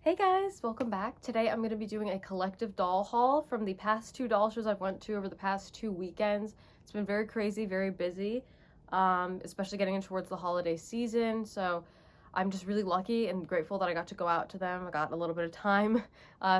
Hey guys, welcome back. Today I'm going to be doing a collective doll haul from the past two doll shows I've went to over the past 2 weekends. It's been very crazy, very busy, especially getting in towards the holiday season. So I'm just really lucky and grateful that I got to go out to them. I got a little bit of time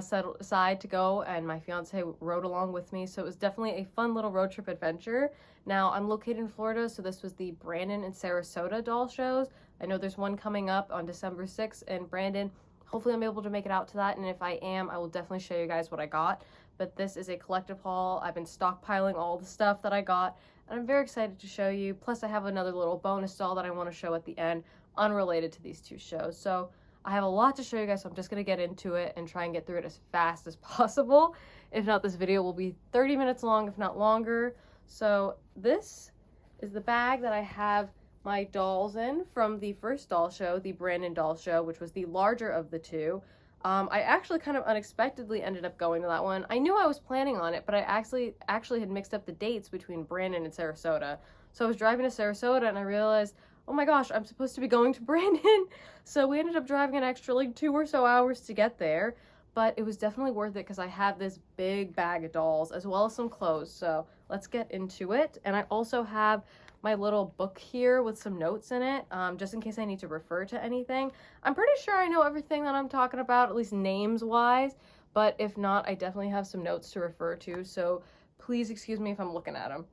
set aside to go, and my fiance rode along with me. So it was definitely a fun little road trip adventure. Now I'm located in Florida, so this was the Brandon and Sarasota doll shows. I know there's one coming up on December 6th in Brandon. Hopefully I'm able to make it out to that, and if I am, I will definitely show you guys what I got. But this is a collective haul. I've been stockpiling all the stuff that I got, and I'm very excited to show you. Plus I have another little bonus doll that I want to show at the end, unrelated to these two shows. So I have a lot to show you guys, so I'm just going to get into it and try and get through it as fast as possible. If not, this video will be 30 minutes long, if not longer. So this is the bag that I have my dolls in from the first doll show, the Brandon doll show, which was the larger of the two. I actually kind of unexpectedly ended up going to that one. I knew I was planning on it, but I actually had mixed up the dates between Brandon and Sarasota. So I was driving to Sarasota and I realized, oh my gosh, I'm supposed to be going to Brandon. So we ended up driving an extra like 2 or so hours to get there, but it was definitely worth it because I have this big bag of dolls as well as some clothes. So let's get into it. And I also have my little book here with some notes in it, just in case I need to refer to anything. I'm pretty sure I know everything that I'm talking about, at least names wise, but if not, I definitely have some notes to refer to, so please excuse me if I'm looking at them.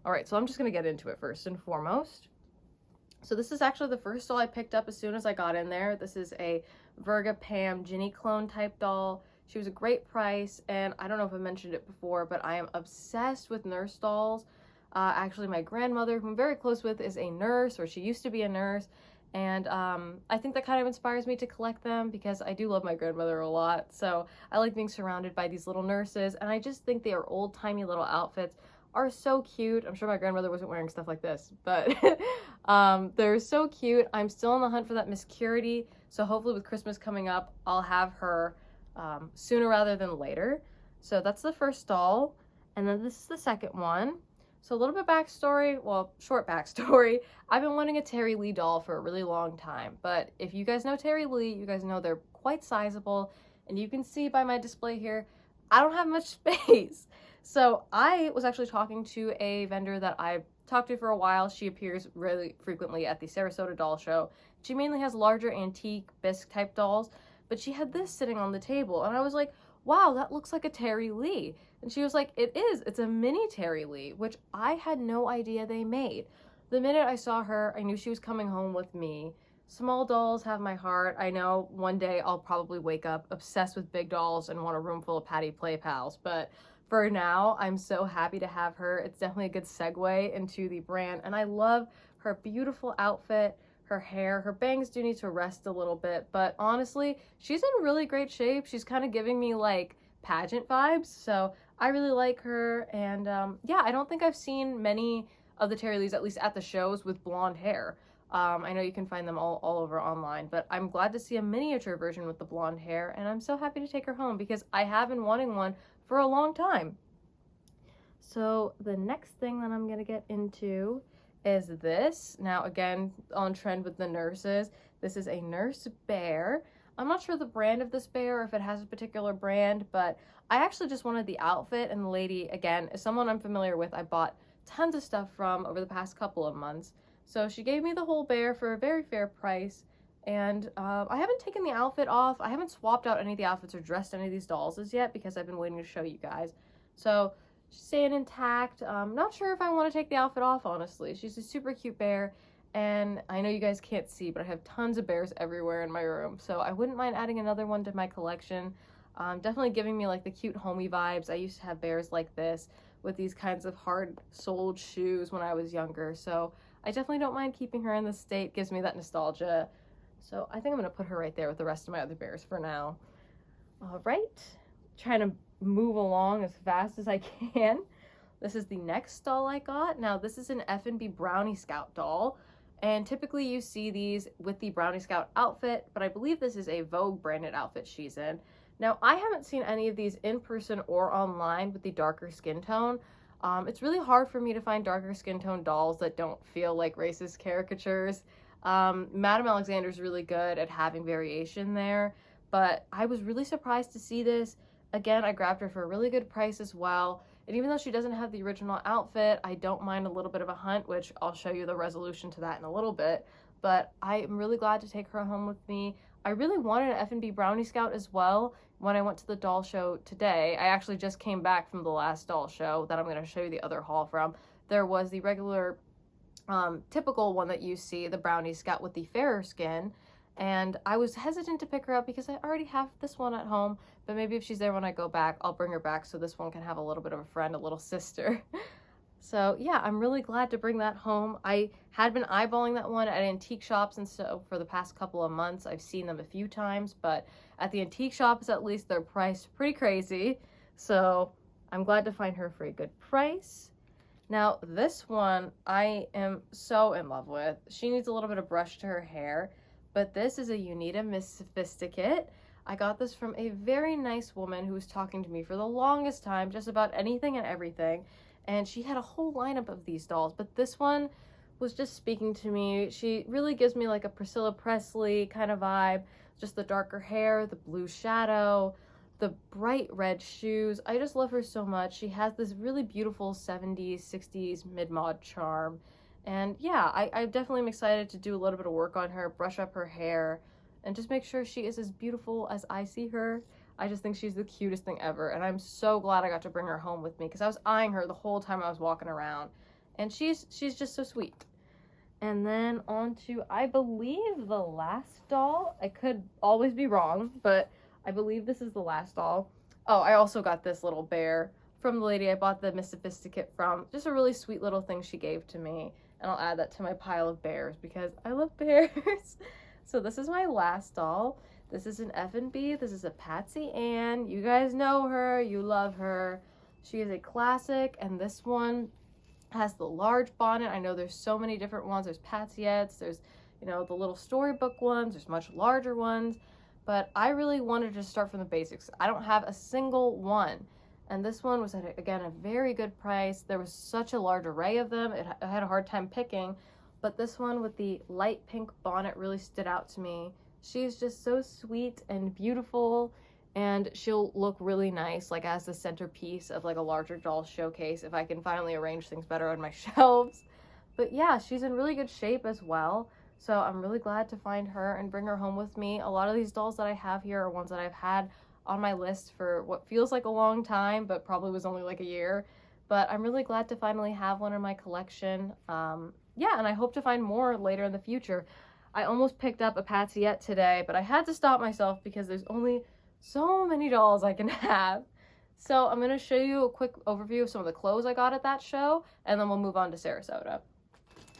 All right, so I'm just gonna get into it first and foremost. So this is actually the first doll I picked up as soon as I got in there. This is a Virga Pam Ginny clone type doll. She was a great price, and I don't know if I mentioned it before, but I am obsessed with nurse dolls. Actually, my grandmother, who I'm very close with, is a nurse, or she used to be a nurse, and I think that kind of inspires me to collect them because I do love my grandmother a lot. So I like being surrounded by these little nurses, and I just think their old-timey little outfits are so cute. I'm sure my grandmother wasn't wearing stuff like this, but they're so cute. I'm still on the hunt for that Miss Curity, so hopefully with Christmas coming up, I'll have her sooner rather than later. So that's the first doll, and then this is the second one. So a little bit backstory, well, short backstory. I've been wanting a Terry Lee doll for a really long time, but if you guys know Terry Lee, you guys know they're quite sizable, and you can see by my display here, I don't have much space. So I was actually talking to a vendor that I've talked to for a while. She appears really frequently at the Sarasota doll show. She mainly has larger antique bisque type dolls, but she had this sitting on the table, and I was like, wow, that looks like a Terry Lee. And she was like, it is. It's a mini Terry Lee, which I had no idea they made. The minute I saw her, I knew she was coming home with me. Small dolls have my heart. I know one day I'll probably wake up obsessed with big dolls and want a room full of Patty Play Pals, but for now, I'm so happy to have her. It's definitely a good segue into the brand, and I love her beautiful outfit, her hair. Her bangs do need to rest a little bit, but honestly, she's in really great shape. She's kind of giving me like pageant vibes, so I really like her. And yeah, I don't think I've seen many of the Terry Lees, at least at the shows, with blonde hair. I know you can find them all over online, but I'm glad to see a miniature version with the blonde hair, and I'm so happy to take her home because I have been wanting one for a long time. So the next thing that I'm gonna get into is this. Now again, on trend with the nurses, this is a nurse bear. I'm not sure the brand of this bear, or if it has a particular brand, but I actually just wanted the outfit, and the lady, again, is someone I'm familiar with. I bought tons of stuff from over the past couple of months. So she gave me the whole bear for a very fair price, and I haven't taken the outfit off. I haven't swapped out any of the outfits or dressed any of these dolls as yet because I've been waiting to show you guys. So she's staying intact. Not sure if I want to take the outfit off, honestly. She's a super cute bear, and I know you guys can't see, but I have tons of bears everywhere in my room, so I wouldn't mind adding another one to my collection. Definitely giving me like the cute homey vibes. I used to have bears like this with these kinds of hard-soled shoes when I was younger, so I definitely don't mind keeping her in this state. Gives me that nostalgia. So I think I'm going to put her right there with the rest of my other bears for now. All right, trying to move along as fast as I can. This is the next doll I got. Now this is an F&B Brownie Scout doll, and typically you see these with the Brownie Scout outfit, but I believe this is a Vogue branded outfit she's in. Now I haven't seen any of these in person or online with the darker skin tone. It's really hard for me to find darker skin tone dolls that don't feel like racist caricatures. Madame Alexander's really good at having variation there, but I was really surprised to see this. Again, I grabbed her for a really good price as well. And even though she doesn't have the original outfit, I don't mind a little bit of a hunt, which I'll show you the resolution to that in a little bit. But I am really glad to take her home with me. I really wanted an F&B Brownie Scout as well when I went to the doll show today. I actually just came back from the last doll show that I'm going to show you the other haul from. There was the regular, typical one that you see, the Brownie Scout with the fairer skin. And I was hesitant to pick her up because I already have this one at home, but maybe if she's there when I go back, I'll bring her back so this one can have a little bit of a friend, a little sister. So yeah, I'm really glad to bring that home. I had been eyeballing that one at antique shops, and so for the past couple of months, I've seen them a few times, but at the antique shops, at least, they're priced pretty crazy. So I'm glad to find her for a good price. Now, this one I am so in love with. She needs a little bit of brush to her hair, but this is a Unita Miss Sophisticate. I got this from a very nice woman who was talking to me for the longest time, just about anything and everything. And she had a whole lineup of these dolls, but this one was just speaking to me. She really gives me like a Priscilla Presley kind of vibe, just the darker hair, the blue shadow, the bright red shoes. I just love her so much. She has this really beautiful 70s, 60s mid-mod charm. And yeah, I definitely am excited to do a little bit of work on her, brush up her hair, and just make sure she is as beautiful as I see her. I just think she's the cutest thing ever, and I'm so glad I got to bring her home with me because I was eyeing her the whole time I was walking around, and she's just so sweet. And then on to, I believe, the last doll. I could always be wrong, but I believe this is the last doll. Oh, I also got this little bear from the lady I bought the Miss Sophisticate from. Just a really sweet little thing she gave to me. And I'll add that to my pile of bears because I love bears. So this is my last doll. This is an F&B. This is a Patsy Ann. You guys know her. You love her. She is a classic. And this one has the large bonnet. I know there's so mmany different ones. There's Patsyettes. There's, you know, the little storybook ones. There's much larger ones. But I really wanted to start from the basics. I don't have a single one. And this one was at, again, a very good price. There was such a large array of them. I had a hard time picking. But this one with the light pink bonnet really stood out to me. She's just so sweet and beautiful. And she'll look really nice, like as the centerpiece of like a larger doll showcase if I can finally arrange things better on my shelves. But yeah, she's in really good shape as well. So I'm really glad to find her and bring her home with me. A lot of these dolls that I have here are ones that I've had on my list for what feels like a long time, but probably was only like a year. But I'm really glad to finally have one in my collection. Yeah, and I hope to find more later in the future. I almost picked up a Patsyette today, but I had to stop myself because there's only so many dolls I can have. So I'm going to show you a quick overview of some of the clothes I got at that show, and then we'll move on to Sarasota.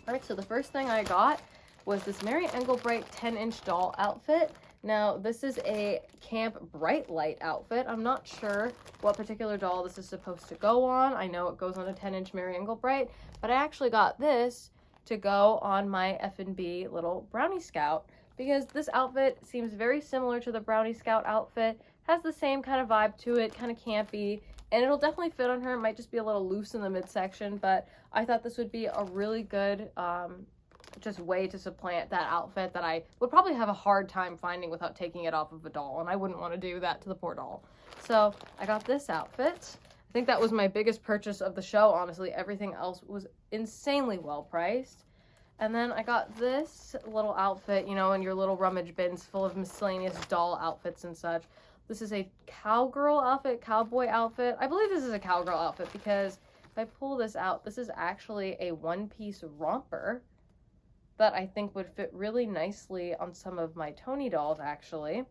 Alright, so the first thing I got was this Mary Engelbreit 10-inch doll outfit. Now, this is a Camp Bright Light outfit. I'm not sure what particular doll this is supposed to go on. I know it goes on a 10-inch Mary Engelbreit, but I actually got this to go on my F&B little Brownie Scout because this outfit seems very similar to the Brownie Scout outfit, has the same kind of vibe to it, kind of campy, and it'll definitely fit on her. It might just be a little loose in the midsection, but I thought this would be a really good just way to supplant that outfit that I would probably have a hard time finding without taking it off of a doll, and I wouldn't want to do that to the poor doll. So I got this outfit. I think that was my biggest purchase of the show, honestly. Everything else was insanely well priced. And then I got this little outfit, you know, in your little rummage bins full of miscellaneous doll outfits and such. This is a cowgirl outfit, cowboy outfit. I believe this is a cowgirl outfit because if I pull this out, this is actually a one-piece romper that I think would fit really nicely on some of my Tony dolls, actually.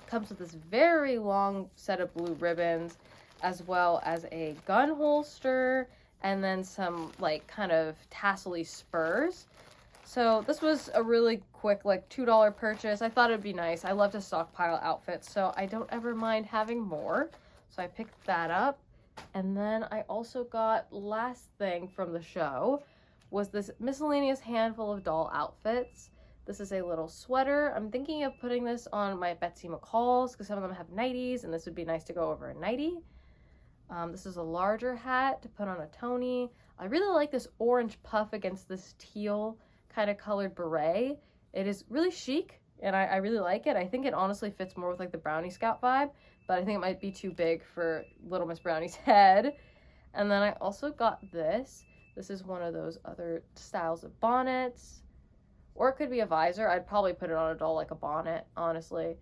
Comes with this very long set of blue ribbons, as well as a gun holster, and then some, like, kind of tassel-y spurs. So this was a really quick, like, $2 purchase. I thought it'd be nice. I love to stockpile outfits, so I don't ever mind having more. So I picked that up. And then I also got, last thing from the show, was this miscellaneous handful of doll outfits. This is a little sweater. I'm thinking of putting this on my Betsy McCalls because some of them have nighties, and this would be nice to go over a nightie. This is a larger hat to put on a Tony. I really like this orange puff against this teal kind of colored beret. It is really chic. and I really like it. I think it honestly fits more with like the Brownie Scout vibe, but I think it might be too big for Little Miss Brownie's head. And then I also got this. This is one of those other styles of bonnets, or it could be a visor. I'd probably put it on a doll like a bonnet, honestly,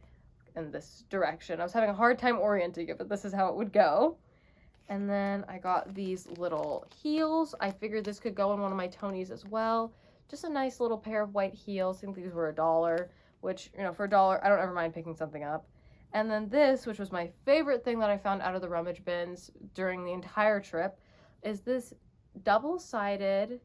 in this direction. I was having a hard time orienting it, but this is how it would go. And then I got these little heels. I figured this could go in one of my Tonys as well. Just a nice little pair of white heels. I think these were $1, which, you know, for $1, I don't ever mind picking something up. And then this, which was my favorite thing that I found out of the rummage bins during the entire trip, is this double-sided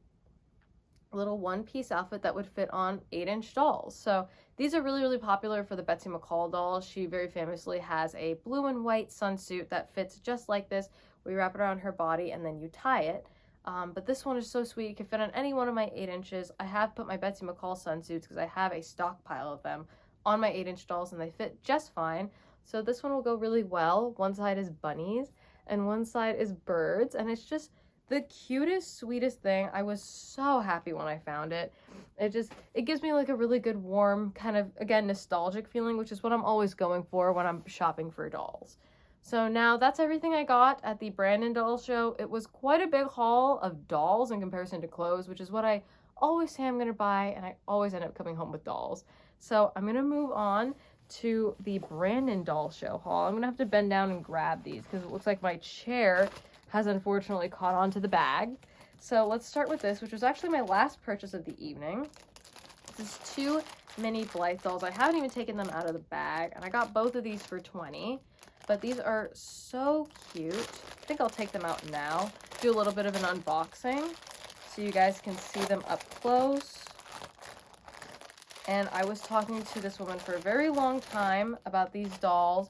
little one-piece outfit that would fit on 8-inch dolls. So these are really, really popular for the Betsy McCall doll. She very famously has a blue and white sunsuit that fits just like this. We wrap it around her body and then you tie it. But this one is so sweet. It can fit on any one of my 8 inches. I have put my Betsy McCall sunsuits because I have a stockpile of them on my 8-inch dolls and they fit just fine. So this one will go really well. One side is bunnies and one side is birds, and it's just the cutest, sweetest thing. I was so happy when I found it. It gives me like a really good, warm, kind of, again, nostalgic feeling, which is what I'm always going for when I'm shopping for dolls. So now that's everything I got at the Brandon Doll Show. It was quite a big haul of dolls in comparison to clothes, which is what I always say I'm going to buy, and I always end up coming home with dolls. So I'm going to move on to the Brandon Doll Show haul. I'm going to have to bend down and grab these because it looks like my chair has unfortunately caught onto the bag. So let's start with this, which was actually my last purchase of the evening. This is 2 mini Blythe dolls. I haven't even taken them out of the bag, and I got both of these for $20. But these are so cute. I think I'll take them out now, do a little bit of an unboxing so you guys can see them up close. And I was talking to this woman for a very long time about these dolls.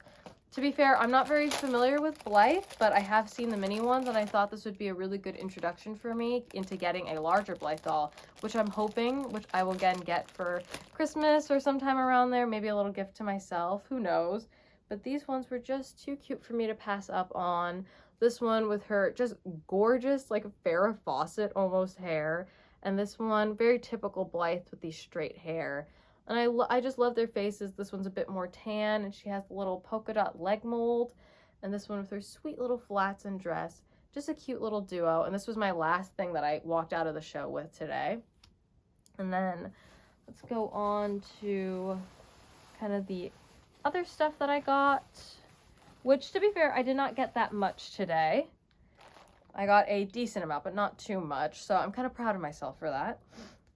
To be fair, I'm not very familiar with Blythe, but I have seen the mini ones, and I thought this would be a really good introduction for me into getting a larger Blythe doll, which I'm hoping, which I will again get for Christmas or sometime around there, maybe a little gift to myself, who knows. But these ones were just too cute for me to pass up on. This one with her just gorgeous, like Farrah Fawcett almost hair. And this one, very typical Blythe with the straight hair. And I just love their faces. This one's a bit more tan, and she has the little polka dot leg mold. And this one with her sweet little flats and dress. Just a cute little duo. And this was my last thing that I walked out of the show with today. And then let's go on to kind of the other stuff that I got, which, to be fair, I did not get that much today. I got a decent amount, but not too much, so I'm kind of proud of myself for that.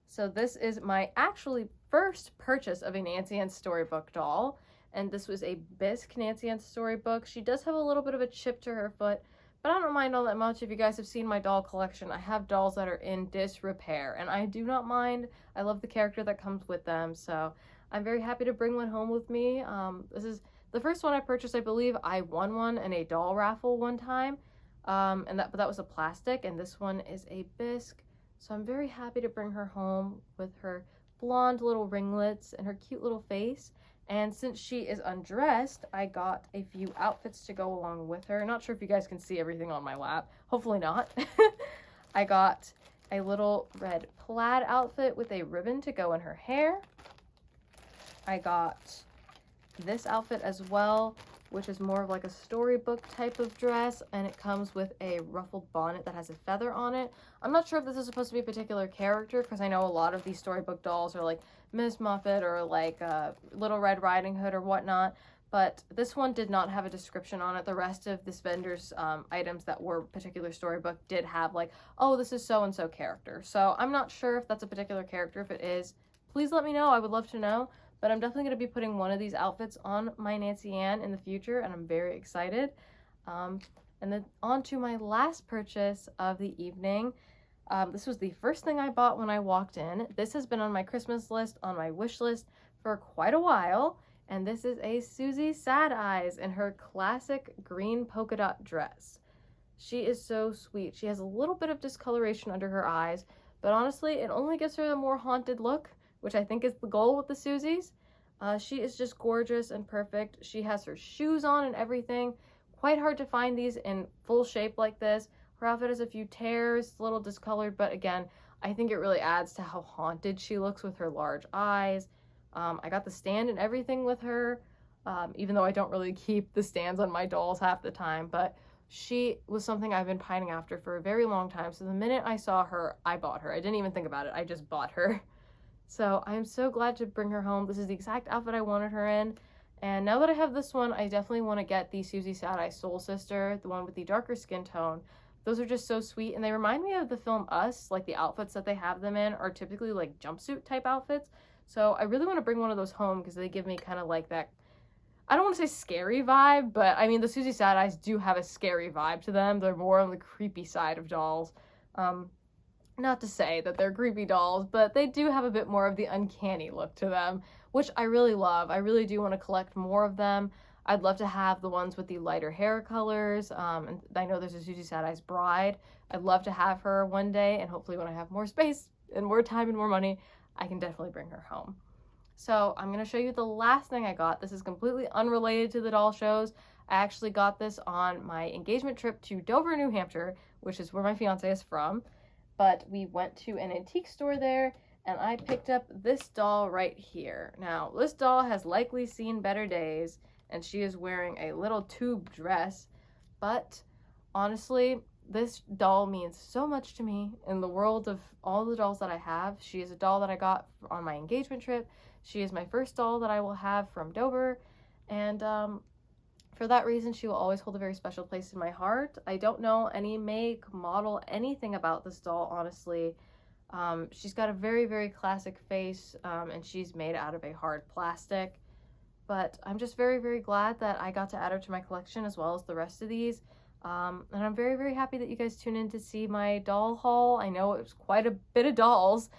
So this is my actually first purchase of a Nancy Ann Storybook doll, and this was a Bisque Nancy Ann Storybook. She does have a little bit of a chip to her foot, but I don't mind all that much. If you guys have seen my doll collection, I have dolls that are in disrepair, and I do not mind. I love the character that comes with them, so I'm very happy to bring one home with me. This is the first one I purchased. I believe I won one in a doll raffle one time, but that was a plastic, and this one is a Bisque. So I'm very happy to bring her home with her blonde little ringlets and her cute little face. And since she is undressed, I got a few outfits to go along with her. Not sure if you guys can see everything on my lap. Hopefully not. I got a little red plaid outfit with a ribbon to go in her hair. I got this outfit as well, which is more of like a storybook type of dress, and it comes with a ruffled bonnet that has a feather on it. I'm not sure if this is supposed to be a particular character, because I know a lot of these storybook dolls are like Miss Muffet or like Little Red Riding Hood or whatnot, but this one did not have a description on it. The rest of this vendor's items that were particular storybook did have like, oh, this is so-and-so character. So I'm not sure if that's a particular character. If it is, please let me know. I would love to know. But I'm definitely going to be putting one of these outfits on my Nancy Ann in the future, and I'm very excited. And then on to my last purchase of the evening. This was the first thing I bought when I walked in. This has been on my Christmas list, on my wish list for quite a while. And this is a Susie Sad Eyes in her classic green polka dot dress. She is so sweet. She has a little bit of discoloration under her eyes, but honestly, it only gives her a more haunted look, which I think is the goal with the Susies. She is just gorgeous and perfect. She has her shoes on and everything. Quite hard to find these in full shape like this. Her outfit has a few tears, a little discolored, but again, I think it really adds to how haunted she looks with her large eyes. I got the stand and everything with her, even though I don't really keep the stands on my dolls half the time, but she was something I've been pining after for a very long time. So the minute I saw her, I bought her. I didn't even think about it. I just bought her. So I am so glad to bring her home. This is the exact outfit I wanted her in. And now that I have this one, I definitely want to get the Susie Sad Eye Soul Sister, the one with the darker skin tone. Those are just so sweet, and they remind me of the film Us. Like, the outfits that they have them in are typically like jumpsuit type outfits. So I really want to bring one of those home because they give me kind of like that, I don't want to say scary vibe, but I mean, the Susie Sad Eyes do have a scary vibe to them. They're more on the creepy side of dolls. Not to say that they're creepy dolls, but they do have a bit more of the uncanny look to them, which I really love. I really do want to collect more of them. I'd love to have the ones with the lighter hair colors. And I know there's a Susie Sad Eyes bride. I'd love to have her one day, and hopefully when I have more space and more time and more money, I can definitely bring her home. So I'm going to show you the last thing I got. This is completely unrelated to the doll shows. I actually got this on my engagement trip to Dover, New Hampshire, which is where my fiance is from. But we went to an antique store there, and I picked up this doll right here. Now, this doll has likely seen better days, and she is wearing a little tube dress, but honestly, this doll means so much to me in the world of all the dolls that I have. She is a doll that I got on my engagement trip. She is my first doll that I will have from Dover, and for that reason, she will always hold a very special place in my heart. I don't know any make, model, anything about this doll, honestly. She's got a very, very classic face, and she's made out of a hard plastic. But I'm just very, very glad that I got to add her to my collection as well as the rest of these. And I'm very, very happy that you guys tune in to see my doll haul. I know it was quite a bit of dolls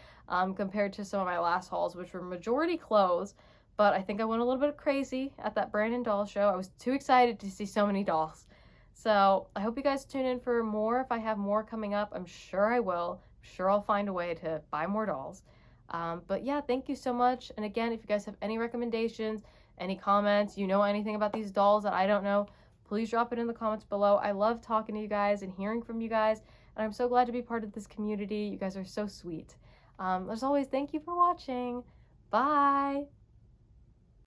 compared to some of my last hauls, which were majority clothes. But I think I went a little bit crazy at that Brandon doll show. I was too excited to see so many dolls. So I hope you guys tune in for more. If I have more coming up, I'm sure I will. I'm sure I'll find a way to buy more dolls. But yeah, thank you so much. And again, if you guys have any recommendations, any comments, you know anything about these dolls that I don't know, please drop it in the comments below. I love talking to you guys and hearing from you guys. And I'm so glad to be part of this community. You guys are so sweet. As always, thank you for watching. Bye.